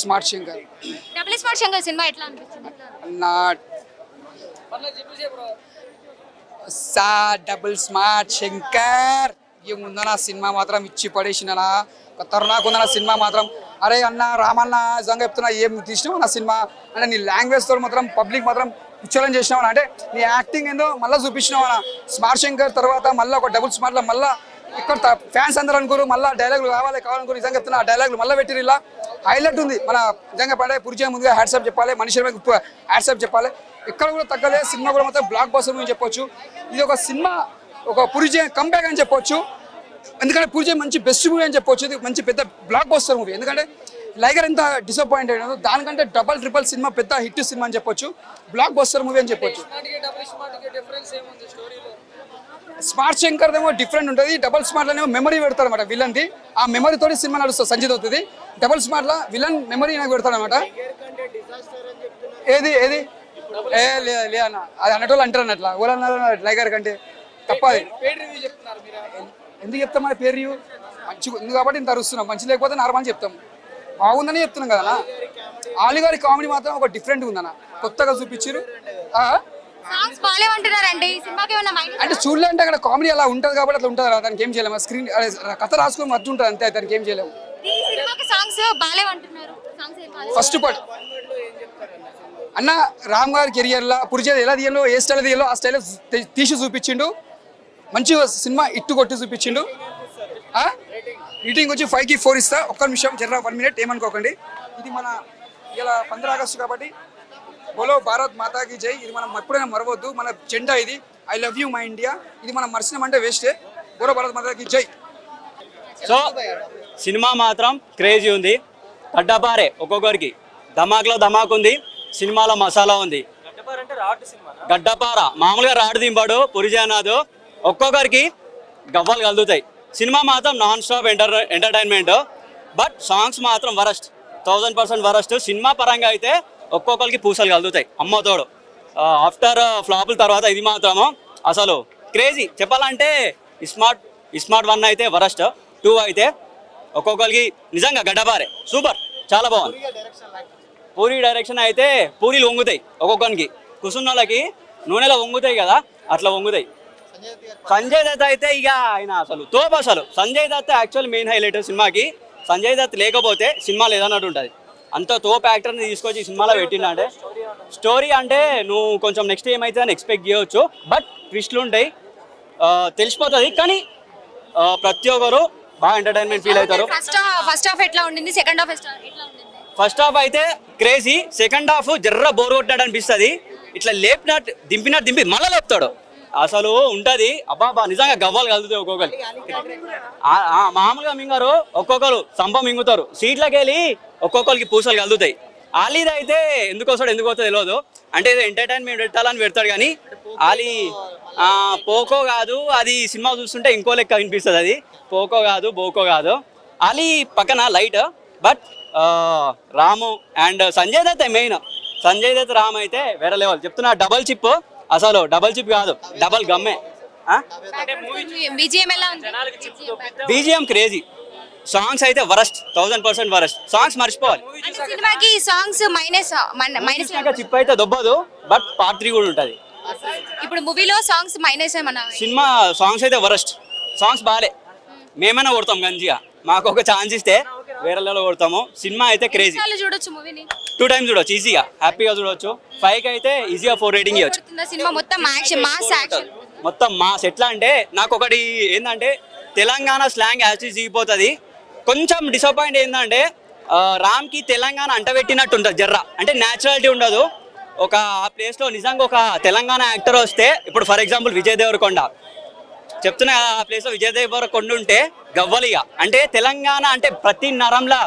Smart Shankar. Double smart Shankar cinema ఎట్లా అనిపించింది? నా సా డబుల్ స్మార్ట్ శంకర్ ఏముందన్న సినిమా మాత్రం ఇచ్చి పడేసినా ఖతర్నాక్ సినిమా మాత్రం. అరే అన్న రామన్న నిజంగా చెప్తున్నా ఏం తీసినావు అన్న సినిమా అంటే నీ లాంగ్వేజ్తో మాత్రం పబ్లిక్ మాత్రం పిక్చర్లను చేసినావు అంటే నీ యాక్టింగ్ ఏందో మళ్ళీ చూపించినావు అన్న. స్మార్ట్ శంకర్ తర్వాత మళ్ళీ ఒక డబుల్ స్మార్ట్లో మళ్ళీ ఇక్కడ ఫ్యాన్స్ అందరూ అనుకోరు మళ్ళీ డైలాగులు కావాలనుకోరు. నిజంగా చెప్తున్నా ఆ డైలాగులు మళ్ళీ పెట్టిరు ఇలా హైలైట్ ఉంది. మన నిజంగా పడే పురిచే ముందుగా హ్యాట్సాప్ చెప్పాలి, మనిషి హ్యాట్సాప్ చెప్పాలి. ఎక్కడ కూడా తగ్గలే. సినిమా కూడా మొత్తం బ్లాక్ బస్టర్ అని చెప్పొచ్చు. ఇది ఒక సినిమా ఒక పురిచే కంబ్యాక్ అని చెప్పొచ్చు. ఎందుకంటే పూజ మంచి బెస్ట్ మూవీ అని చెప్పొచ్చు. ఇది మంచి పెద్ద బ్లాక్ బస్టర్ మూవీ. ఎందుకంటే లైగర్ ఎంత డిసప్పాయింట్ అయినా దానికంటే డబల్ ట్రిపుల్ సినిమా పెద్ద హిట్ సినిమా అని చెప్పొచ్చు. బ్లాక్ బస్టర్ మూవీ అని చెప్పొచ్చు. స్మార్ట్ శంకర్ ఏమో డిఫరెంట్ ఉంటుంది. డబల్ స్మార్ట్ లోనేమో మెమరీ పెడతారు అనమాట విలన్ది. ఆ మెమరీ తోటి సినిమా నడుస్తుంది, సంజిత్ అవుతుంది. డబల్ స్మార్ట్ లా విలన్ మెమరీ నాకు పెడతాడు అనమాట. ఏది ఏది లే అన్న అది అన్నటోళ్ళు అంటారు అన్నట్లా ఓలన్నారు లైగర్ కంటే తప్పది. ఎందుకు చెప్తాం మన పేరు రివ్యూ మంచిగా ఉంది కాబట్టి ఇంత అరుస్తున్నాం. మంచి లేకపోతే నార్మల్ చెప్తాం. బాగుందని చెప్తున్నాం కదా. ఆలిగారి కామెడీ మాత్రం ఒక డిఫరెంట్ ఉందన్న, కొత్తగా చూపించారు. అంటే చూడలేంటే అక్కడ కామెడీ అలా ఉంటుంది కాబట్టి అట్లా ఉంటుంది. దానికి ఏం చేయలేము. స్క్రీన్ కథ రాసుకొని మధ్య ఉంటుంది అంతే, దానికి ఏం చేయలేము. ఫస్ట్ పార్ట్ అన్న రామ్ గారి కెరియర్లో పురిచేది ఎలా తీయాలో ఏ స్టైల్ తీయాలో ఆ స్టైల్ తీసి చూపించిండు. మంచిగా సినిమా ఇట్టు కొట్టి చూపించిండు. రేటింగ్ వచ్చి 5కి 4 ఇస్తా. ఒక్క నిమిషం జర్రా 1 మినిట్ ఏమనుకోకండి. ఇది మన ఇలా 15 ఆగస్టు కాబట్టి బోలో భారత్ మాతాకి జై. ఇది మనం ఎప్పుడైనా మరవద్దు. మన జెండా ఇది. I love you my India. ఇది మనం మర్చినాం అంటే వేస్టే. బోలో భారత్ మాతాకి జై. సో సినిమా మాత్రం క్రేజీ ఉంది. గడ్డపారే ఒక్కొక్కరికి. ధమాక్లో ధమాక్ ఉంది, సినిమాలో మసాలా ఉంది. గడ్డపార మామూలుగా రాడు దింపాడు పురిజానాథ్. ఒక్కొక్కరికి గవ్వలు కలుగుతాయి. సినిమా మాత్రం non stop entertainment. But songs మాత్రం వరస్ట్, 1000% వరస్ట్. సినిమా పరంగా అయితే ఒక్కొక్కరికి పూసలు కలుగుతాయి అమ్మతోడు. ఆఫ్టర్ ఫ్లాపుల తర్వాత ఇది మాత్రము అసలు క్రేజీ. చెప్పాలంటే స్మార్ట్ 1 అయితే వరస్ట్, 2 అయితే ఒక్కొక్కరికి నిజంగా గడ్డపారే సూపర్, చాలా బాగుంది. పూరి డైరెక్షన్ అయితే పూరీలు వంగుతాయి ఒక్కొక్కరికి. కుసున్నోళ్ళకి నూనెలో వంగుతాయి కదా, అట్లా వంగుతాయి. సంజయ్ దత్ అయితే ఇక ఆయన అసలు తోపు. అసలు Sanjay Dutt actual main highlight సినిమాకి. సంజయ్ దత్ లేకపోతే సినిమా లేదన్నట్టు ఉంటుంది. అంత తోపు యాక్టర్ని తీసుకొచ్చి సినిమాలో పెట్టిందంటే స్టోరీ అంటే నువ్వు కొంచెం నెక్స్ట్ ఏమైతే అని ఎక్స్పెక్ట్ చేయవచ్చు. బట్ ట్విస్ట్లు ఉంటాయి, తెలిసిపోతుంది. కానీ ప్రతి ఒక్కరు బాగా ఎంటర్టైన్మెంట్ ఫీల్ అవుతారు. ఫస్ట్ హాఫ్ ఎట్లా ఉండింది, సెకండ్ హాఫ్ ఎట్లా ఉండింది? ఫస్ట్ హాఫ్ అయితే క్రేజీ, సెకండ్ హాఫ్ జర్ర బోర్ కొట్టాడు అనిపిస్తుంది. ఇట్లా లేపినట్టు దింపి మళ్ళీ లేపుతాడు. అసలు ఉంటుంది అబ్బా నిజంగా గవ్వలు కలుగుతాయి ఒక్కొక్కరు. మామూలుగా మింగారు, ఒక్కొక్కరు సంప మింగుతారు. సీట్లకి వెళ్ళి ఒక్కొక్కరికి పూసలు కలుగుతాయి. ఆలీది అయితే ఎందుకు వస్తాడు ఎందుకు వస్తుందో తెలియదు. అంటే ఏదో ఎంటర్టైన్మెంట్ పెట్టాలని పెడతాడు కానీ ఆలీ పోకో కాదు. అది సినిమా చూస్తుంటే ఇంకో లెక్క వినిపిస్తుంది. అది పోకో కాదు, బోకో కాదు. ఆలీ పక్కన light. But Ramu and Sanjay Dutt main. Sanjay Dutt Ram అయితే వేరే లెవెల్. చెప్తున్నా డబల్ చిప్, అసలు డబల్ చిప్ కాదు డబల్ గమ్మే. BGM crazy. సాంగ్స్ అయితే వరస్ట్, 1000% వరస్ట్. సాంగ్స్ మర్చిపోవాలి. చిప్ అయితే దొబ్బదు. బట్ పార్ట్ 3 కూడా ఉంటుంది. ఇప్పుడు మూవీలో సాంగ్స్ మైనస్ సినిమా సాంగ్స్ అయితే వరస్ట్. సాంగ్స్ బాగాలే. మేమైనా కొడతాం గంజిగా. మాకు ఒక ఛాన్స్ ఇస్తే వేరే లెవెల్లో కొడతాము. సినిమా అయితే క్రేజీ. చూడొచ్చు మూవీని 2 టైమ్స్ చూడొచ్చు ఈజీగా, హ్యాపీగా చూడొచ్చు. 5కి అయితే ఈజీగా 4 రేటింగ్ ఇవ్వచ్చు. సినిమా మొత్తం మొత్తం మాస్. ఎట్లా అంటే నాకు ఒకటి ఏంటంటే తెలంగాణ స్లాంగ్ యాక్చువల్లీ దిగిపోతుంది. కొంచెం డిసప్పాయింట్ ఏంటంటే రామ్కి తెలంగాణ అంటబెట్టినట్టు ఉంటుంది జర్రా. అంటే న్యాచురాలిటీ ఉండదు. ఒక ఆ ప్లేస్లో నిజంగా ఒక తెలంగాణ యాక్టర్ వస్తే, ఇప్పుడు ఫర్ ఎగ్జాంపుల్ విజయ్ దేవరకొండ చెప్తున్నా, ఆ ప్లేస్లో విజయ్ దేవరకొండ ఉంటే గవ్వలిగా. అంటే తెలంగాణ అంటే ప్రతి నరంలా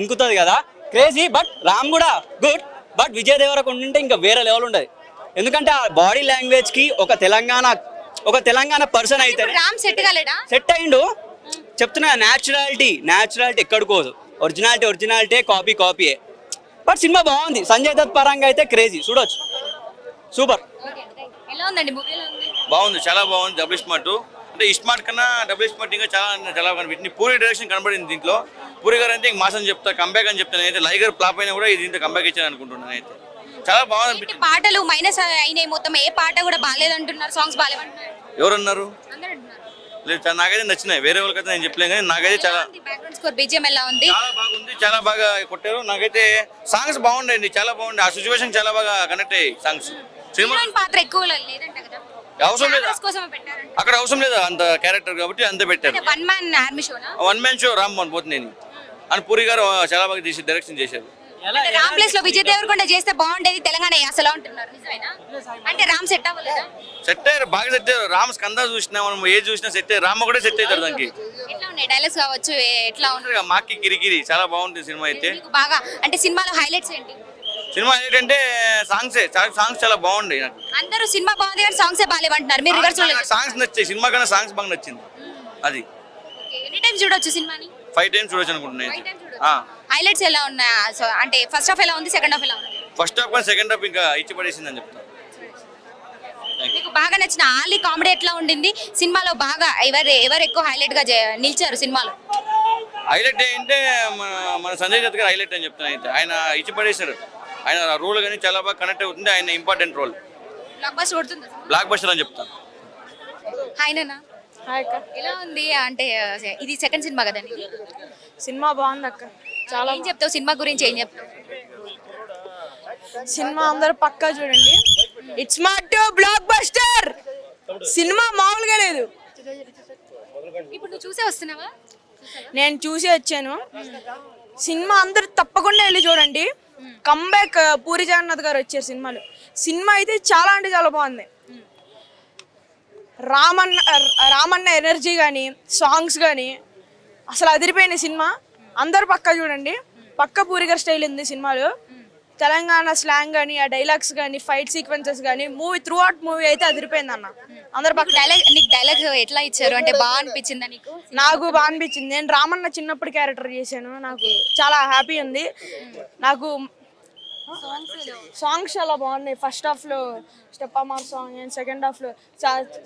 ఇంకుతుంది కదా, క్రేజీ. బట్ రామ్ కూడా గుడ్. బట్ విజయ్ దేవరకొండ ఉంటే ఇంకా వేరే లెవెల్ ఉండదు. ఎందుకంటే ఆ బాడీ లాంగ్వేజ్కి ఒక తెలంగాణ పర్సన్ అయితే సెట్ అయిండు. చెప్తున్నా న్యాచురాలిటీ ఎక్కడికోదు. ఒరిజినాలిటీ కాపీయే. బట్ సినిమా బాగుంది. సంజయ్ దత్ పరంగా అయితే క్రేజీ, చూడొచ్చు. సూపర్. ఎలా ఉందండి మూవీ? బాగుంది, చాలా బాగుంది. డబుల్ స్మార్ట్ అంటే స్మార్ట్ కన్నా డబుల్ స్మార్ట్ ఇంకా చాలా కనిపించింది. పూరి డైరెక్షన్ కనబడింది దీంట్లో. పూరి గారు అంటే ఇంక మాసం చెప్తా, కంబ్యాక్ అని చెప్తాను. అయితే లైగర్ ఫ్లాప్ అయినా కూడా ఇది ఇంత కంబ్యాక్ ఇచ్చాను అనుకుంటున్నాను. అయితే చాలా బాగా ఏంటి అనిపించింది. పాటలు మైనస్ అయినాయి మొత్తం, ఏ పాట కూడా బాగాలేదంటున్నారు, సాంగ్స్ బాగాలేదంటున్నారు ఎవరన్నారు? అందరూ అంటున్నారు. లేదు, నాకైతే నచ్చినాయి. వేరే వాళ్ళకైతే నేను చెప్పలేను, కానీ నాకైతే చాలా బ్యాక్గ్రౌండ్ స్కోర్ బీజిఎం ఎలా ఉంది? చాలా బాగుంది. చాలా బాగా కొట్టారు. నాకైతే సాంగ్స్ బాగుండండి, చాలా బాగుంది. ఆ సిచ్యువేషన్ చాలా బాగా కనెక్ట్ అయ్యి సాంగ్స్. సినిమా హీరోయిన్ పాత్ర ఎక్కువ లేదంట కదా, అవసరం లేదా? Cameras కోసమే పెట్టారంట. అక్కడ అవసరం లేదా అంత క్యారెక్టర్, కాబట్టి అంతే పెట్టారు. అంటే వన్ మ్యాన్ ఆర్మీ షోనా? One man show Ram Mohan పోతుంది. అని పూరి గారు చాలా బాగా తీసి డైరెక్షన్ చేశారు. అంటే రామ్ ప్లేస్ లో విజయ్ దేవరకొండ చేస్తే బాగుండేది తెలంగాణ అసలు అంటున్నారు, నిజమేనా? అంటే రామ్ సెట్ అవ్వలేదా? సెట్ అయ్యారు, బాగా సెట్ అయ్యారు. రామ్ స్కంద చూసినా మనం ఏది చూసినా సెట్ అయ్యారు. రామ్ కూడా సెట్ అవుతారు దానికి. ఎట్లా ఉన్నాయి డైలాగ్స్ కావచ్చు, ఎట్లా ఉన్నాయి? మాకి గిరిగిరి చాలా బాగుంటుంది సినిమా అయితే. మీకు బాగా అంటే సినిమాలో హైలైట్స్ ఏంటి? సినిమా ఏంటంటే సాంగ్సే, సాంగ్స్ చాలా బాగుంటాయి. నాకు అందరూ సినిమా బాగుంది కానీ సాంగ్సే బాగాలేమంటున్నారు, మీరు రివర్స్ సాంగ్స్ నచ్చాయి. సినిమా కన్నా సాంగ్స్ బాగా నచ్చింది. అది ఎనీ టైం చూడొచ్చు సినిమాని? 5 times చూడొచ్చు అనుకుంటున్నాను. హైలైట్స్ ఎలా ఉన్నాయి? సో అంటే ఫస్ట్ హాఫ్ ఎలా ఉంది, సెకండ్ హాఫ్ ఎలా ఉంది? ఫస్ట్ హాఫ్ కానీ సెకండ్ హాఫ్ ఇంకా ఇచ్చి పడేసింది అని చెప్తాను. మీకు బాగా నచ్చిన ఆలీ కామెడీ ఎట్లా ఉండింది సినిమాలో? బాగా ఎవరు ఎక్కువ హైలైట్ గా నిలిచారు సినిమాలో? హైలైట్ ఏంటంటే మన సంజయ్ దత్ గారు హైలైట్ అని చెప్తాను. అయితే ఆయన ఇచ్చి పడేశారు. ఆయన రోల్ కానీ చాలా బాగా కనెక్ట్ అవుతుంది. ఆయన ఇంపార్టెంట్ రోల్. బ్లాక్ బస్టర్ కొడుతుంది. బ్లాక్ బస్టర్ అని చెప్తాను. హాయ్ నాన్న. ఎలా ఉంది అంటే ఇది సెకండ్ సినిమా కదా నీది? సినిమా బాగుంది అక్క. చాలా ఏం చెప్తావు సినిమా గురించి, ఏం చెప్తావు? సినిమా అందరూ పక్కా చూడండి. It's smart block buster. Cinema మామూలుగా లేదు. ఇప్పుడు నువ్వు చూసే వస్తున్నావా? నేను చూసి వచ్చాను. సినిమా అందరూ తప్పకుండా వెళ్ళి చూడండి. కంబ్యాక్ పూరి జగన్నాథ్ గారు వచ్చారు సినిమాలో. సినిమా అయితే చాలా అంటే చాలా బాగుంది. రామన్న ఎనర్జీ కానీ సాంగ్స్ కానీ అసలు అదిరిపోయిన సినిమా. అందరు పక్కా చూడండి. పక్క పూరి గారి స్టైల్ ఉంది సినిమాలో. తెలంగాణ స్లాంగ్ కానీ, ఆ డైలాగ్స్ కానీ, ఫైట్ సీక్వెన్సెస్ కానీ, మూవీ త్రూ అవుట్ మూవీ అయితే అదిరిపోయింది అన్న. అందరు పక్క నీకు డైలాగ్ ఎట్లా ఇచ్చారు అంటే బాగా అనిపించిందా నీకు? నాకు బాగా అనిపించింది. నేను రామన్న చిన్నప్పుడు క్యారెక్టర్ చేశాను. నాకు చాలా హ్యాపీ ఉంది. నాకు సాంగ్స్ చాలా బాగున్నాయి. ఫస్ట్ హాఫ్ లో స్టెప్ అమార్ సాంగ్ అండ్ సెకండ్ హాఫ్ లో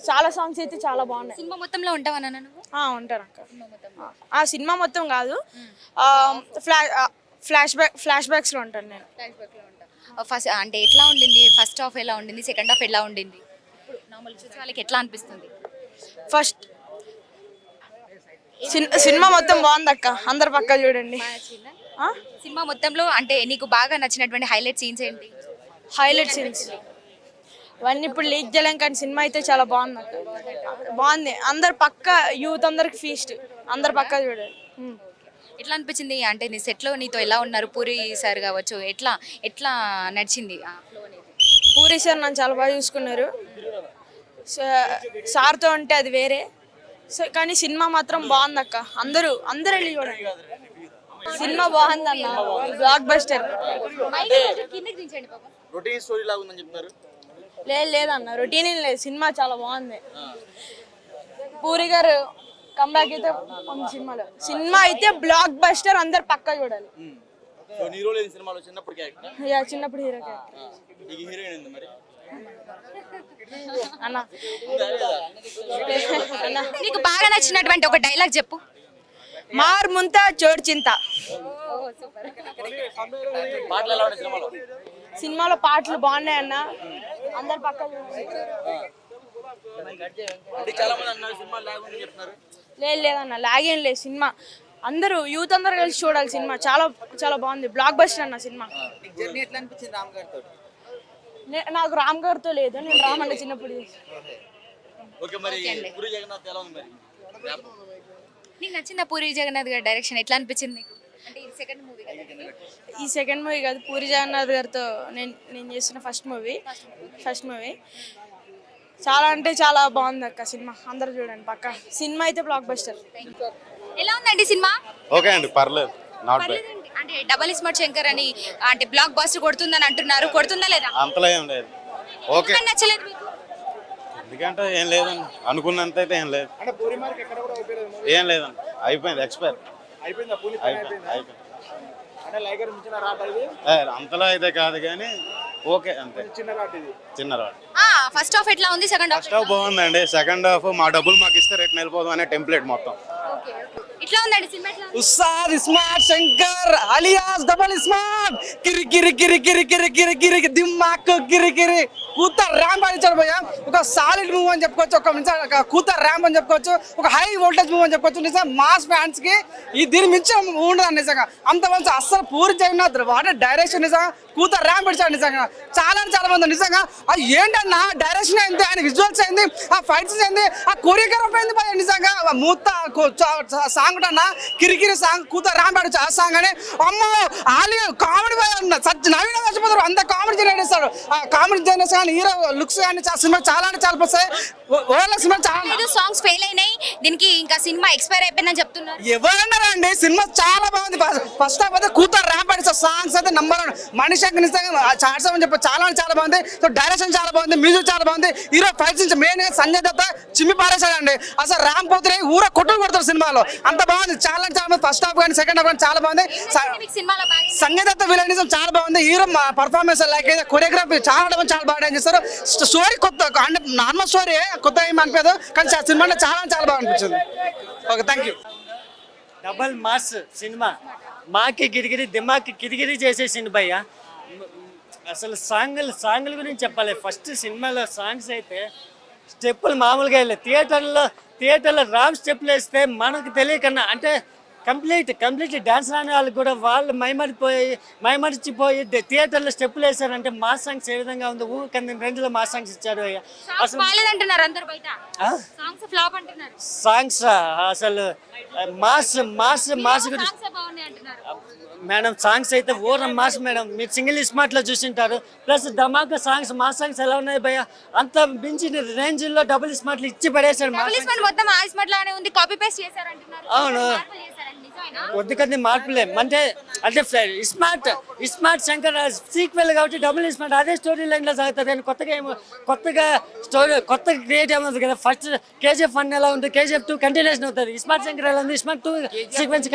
చాలా సాంగ్స్ అయితే చాలా బాగున్నాయి. సినిమా మొత్తంలో ఉంటావా నాన్న నువ్వు? ఉంటాను అక్క. ఆ సినిమా మొత్తం కాదు, ఫ్లాష్ బ్యాక్స్ లో ఉంటాను నేను. ఫస్ట్ అంటే ఎట్లా ఉండింది? ఫస్ట్ హాఫ్ ఎలా ఉండింది, సెకండ్ హాఫ్ ఎలా ఉండింది? నార్మల్ చూసే వాళ్ళకి ఎట్లా అనిపిస్తుంది? ఫస్ట్ సినిమా మొత్తం బాగుంది అక్క. అందరు పక్కా చూడండి. సినిమా మొత్తంలో అంటే నీకు బాగా నచ్చినటువంటి హైలైట్ సీన్స్ ఏంటి? హైలైట్ సీన్స్ ఇవన్నీ ఇప్పుడు లీక్ చేయలేం, కానీ సినిమా అయితే చాలా బాగుంది అక్క. బాగుంది. అందరు పక్క యూత్ అందరికి ఫీస్ట్. అందరు పక్కా చూడండి. ఎట్లా అనిపించింది అంటే నీ సెట్లో నీతో ఎలా ఉన్నారు? పూరి సార్ కావచ్చు, ఎట్లా ఎట్లా నడిచింది ఆ ఫ్లో అనేది? పూరి సార్ నన్ను చాలా బాగా చూసుకున్నారు. సార్తో అంటే అది వేరే. కానీ సినిమా మాత్రం బాగుంది అక్క. అందరూ వెళ్ళి చూడండి. సినిమా బాగుంది అన్న. Block buster. రొటీన్ స్టోరీ లాగా ఉందని చెప్తారు. లేదన్న, రొటీన్ ఏం లేదు. సినిమా చాలా బాగుంది. పూరి గారు కంబ్యాక్ అయితే ఉంది సినిమాలో. సినిమా అయితే బ్లాక్ బస్టర్. అందరు పక్కా చూడాలి. చిన్నప్పుడు హీరో అన్న. నీకు బాగా నచ్చినటువంటి ఒక డైలాగ్ చెప్పు. మార్ ముంతా చోటు చింత. సినిమాలో పాటలు బాగున్నాయి అన్న. అందరు పక్క లేదన్న, లాగేం లేదు. సినిమా అందరూ యూత్ అందరు కలిసి చూడాలి. సినిమా చాలా చాలా బాగుంది. బ్లాక్ బస్టర్ అన్న సినిమా. నాకు రామ్ గారితో లేదు, నేను రామ్ అన్న చిన్నప్పుడు. నీకు నచ్చిన పూరి జగన్నాథ్ గారి డైరెక్షన్ ఎట్లా అనిపించింది నీకు? అంటే ఈ సెకండ్ మూవీ కదా? ఈ సెకండ్ మూవీ కాదు, పూరి జగన్నాథ్ గారితో నేను చేసిన ఫస్ట్ మూవీ. చాలా అంటే చాలా బాగుంది అక్క సినిమా. అందరూ చూడండి పక్క. సినిమా అయితే బ్లాక్ బస్టర్. ఎలా ఉందండి సినిమా? ఓకే అండి, పర్లేదు. పర్లేదండి. అంటే డబల్ స్మార్ట్ శంకర్ అని అంటే బ్లాక్ బస్టర్ కొడుతుందని అంటున్నారు, కొడుతుందా లేదా? అంతలో ఏం లేదు. ఓకే, ఎందుకని నచ్చలేదు మీకు? ఎందుకంటే ఏం లేదండి, అనుకున్నంత అయితే ఏం లేదు. ఏం లేదండి, అయిపోయింది. ఎక్స్పైర్ అయిపోయింది. అంతలో అయితే కాదు, కానీ ఓకే అంతే. చిన్న రాడ్. ఫస్ట్ హాఫ్ ఎట్లా ఉంది, సెకండ్ హాఫ్ ఫస్ట్ హాఫ్ బాగుందండి, సెకండ్ హాఫ్ మా డబ్బులు మాకు ఇస్తే రేట్ వెళ్ళిపోదాం అనే టెంప్లెట్ మొత్తం. ఇట్లా ఉందండి సినిమా ఎట్లా ఉంది? Ustaad smart Shankar alias double smart కిరి కిరి కిరి కిరి కిరి కిరి కిరి దిమ్మాక్ కిరి కిరి కూత ర్యాంప్ ఆడించాడు భయ్య. ఒక సాలిడ్ మూవ్ అని చెప్పుకోవచ్చు, ఒక కూత ర్యాంప్ అని చెప్పుకోవచ్చు, ఒక హై వోల్టేజ్ మూవ్ అని చెప్పుకోవచ్చు. నిజంగా మాస్ ఫ్యాన్స్ కి ఈ దీని మించి ఉండదు నిజంగా. అంత మంచి అస్సలు పూరి జగన్నాథ్ వాడే డైరెక్షన్ నిజంగా కూత ర్యాంప్ ఇచ్చాడు నిజంగా. చాలా చాలా మంది నిజంగా అది ఏంటన్నా డైరెక్షన్ అయింది, ఆయన విజువల్స్ అయింది, ఆ ఫైట్స్ అయింది, ఆ కొరియోగ్రాఫ్ అయింది భయ్య. నిజంగా మూత సాంగ్ అన్న కిరికిరి సాంగ్ కూత ర్యాంప్ ఆడచ్చు ఆ సాంగ్ అని. అమ్మో ఆలి కామెడీ నవీన చచ్చిపోతారు, అంత కామెడీ జనరేట్ చేస్తాడు. ఆ కామెడీ జనరేషన్ కానీ హీరో లుక్స్ కానీ సినిమా చాలా అంటే చాలా వస్తాయి. ఓవరాల్ సినిమా చాలా సాంగ్స్ ఫెయిల్ అయినాయి, దీనికి ఇంకా సినిమా ఎక్స్పైర్ అయిపోయిందని చెప్తున్నారు. ఎవరన్నారా అండి, సినిమా చాలా బాగుంది. ఫస్ట్ హాఫ్ అయితే కూత ర్యాంప్ ఆడిస్తారు, సాంగ్స్ అయితే నంబర్ 1. మనిషి చాట్స్ అని చెప్పి చాలా అంటే చాలా బాగుంది. సో డైరెక్షన్ చాలా బాగుంది, మ్యూజిక్ చాలా బాగుంది. హీరో ఫైట్స్ నుంచి మెయిన్ సంజయ్ దత్త చిమ్మి పారేశాడండి. అసలు ర్యాంప్ పోతే ఊర కొట్టుకు కొడతారు సినిమాలో, అంత బాగుంది. చాలా అంటే చాలా బాగుంది. ఫస్ట్ హాఫ్ కానీ సెకండ్ హాఫ్ కానీ చాలా బాగుంది. సంజయ్ దత్త విలనిజం చాలా బాగుంది. హీరో పర్ఫార్మెన్స్ లైక్ కొరియోగ్రఫీ చాలా చాలా బాగా చేస్తారు. స్టోరీ కొత్త అంటే నార్మల్ స్టోరీ, కొత్త ఏం అనిపించదు, కానీ సినిమా చాలా చాలా బాగా అనిపించింది. Okay, thank you. Double mass cinema, మాకి గిరిగిరి దిమాకి కిరిగిరి చేసేసింది భయ్య. అసలు సాంగ్ల గురించి చెప్పాలి. ఫస్ట్ సినిమాలో సాంగ్స్ అయితే స్టెప్పులు మామూలుగా వెళ్ళాయి. థియేటర్లో రామ్ స్టెప్పులు వేస్తే మనకు తెలియకన్నా అంటే కంప్లీట్ డాన్స్ రాని వాళ్ళకి కూడా వాళ్ళు మైమరిచిపోయి థియేటర్లో స్టెప్పులు వేసారంటే మాస్ సాంగ్స్ ఏ విధంగా ఉంది, ఊరికన్నా రేంజ్లో మాస్ సాంగ్స్ ఇచ్చారు. అసలు సాంగ్స్ అసలు మాస్ గురించి మేడం, సాంగ్స్ అయితే ఓరం మాస్ మేడం. మీరు సింగిల్ స్మార్ట్లో చూసింటారు. ప్లస్ ధమాకా సాంగ్స్, మాస్ సాంగ్స్ ఎలా ఉన్నాయి భయ్య, అంత మించిన రేంజ్ లో డబుల్ స్మార్ట్లు ఇచ్చి పడేశారు. అవును, కొద్ది మార్పులే అంటే స్మార్ట్ శంకర్ సీక్వెల్ కాబట్టి డబుల్ స్మార్ట్ అదే స్టోరీ లైన్ లో సాగుతుంది. అని కొత్తగా క్రియేట్ ఏమవుతుంది కదా. ఫస్ట్ KGF 1 ఎలా ఉంది, KGF 2 కంటిన్యూషన్ అవుతుంది. స్మార్ట్ శంకర్ ఎలా ఉంది, స్మార్ట్ 2 సీక్వెన్స్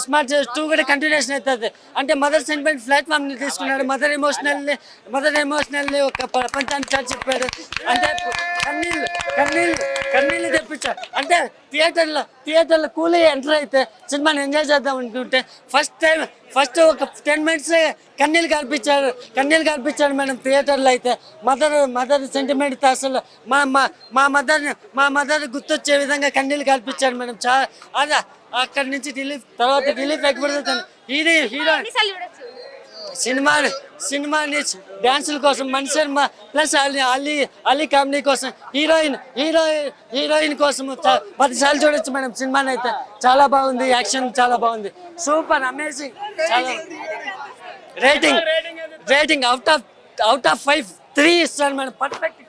స్మార్ట్ 2 కూడా కంటిన్యూషన్ అవుతుంది. అంటే మదర్ సెంటిమెంట్ ప్లాట్ఫామ్ ని తీసుకున్నాడు, మదర్ ఎమోషనల్ ఒక ప్రపంచాన్ని చాటి చెప్పాడు. అంటే కన్నీళ్ళు తెప్పించాడు. అంటే థియేటర్లో కూలీ ఎంటర్ అయితే సినిమాని ఎంజాయ్ చేద్దాం అనుకుంటే ఫస్ట్ ఒక 10 minutes కన్నీళ్ళు కల్పించాడు మేడం. థియేటర్లో అయితే మదర్ సెంటిమెంట్ అసలు మా మదర్ గుర్తొచ్చే విధంగా కన్నీళ్ళు కల్పించాడు మేడం. అదే అక్కడి నుంచి రిలీఫ్ ఎక్కబడుతుంది. హీరో సినిమాని డాన్సుల కోసం మనిషి ప్లస్ అలీ కామెడీ కోసం హీరోయిన్ కోసం 10 సార్లు చూడొచ్చు మేడం. సినిమాని అయితే చాలా బాగుంది, యాక్షన్ చాలా బాగుంది, సూపర్ అమేజింగ్. చాలా రేటింగ్ అవుట్ ఆఫ్ 5 3 ఇస్తాను మేడం. పర్ఫెక్ట్.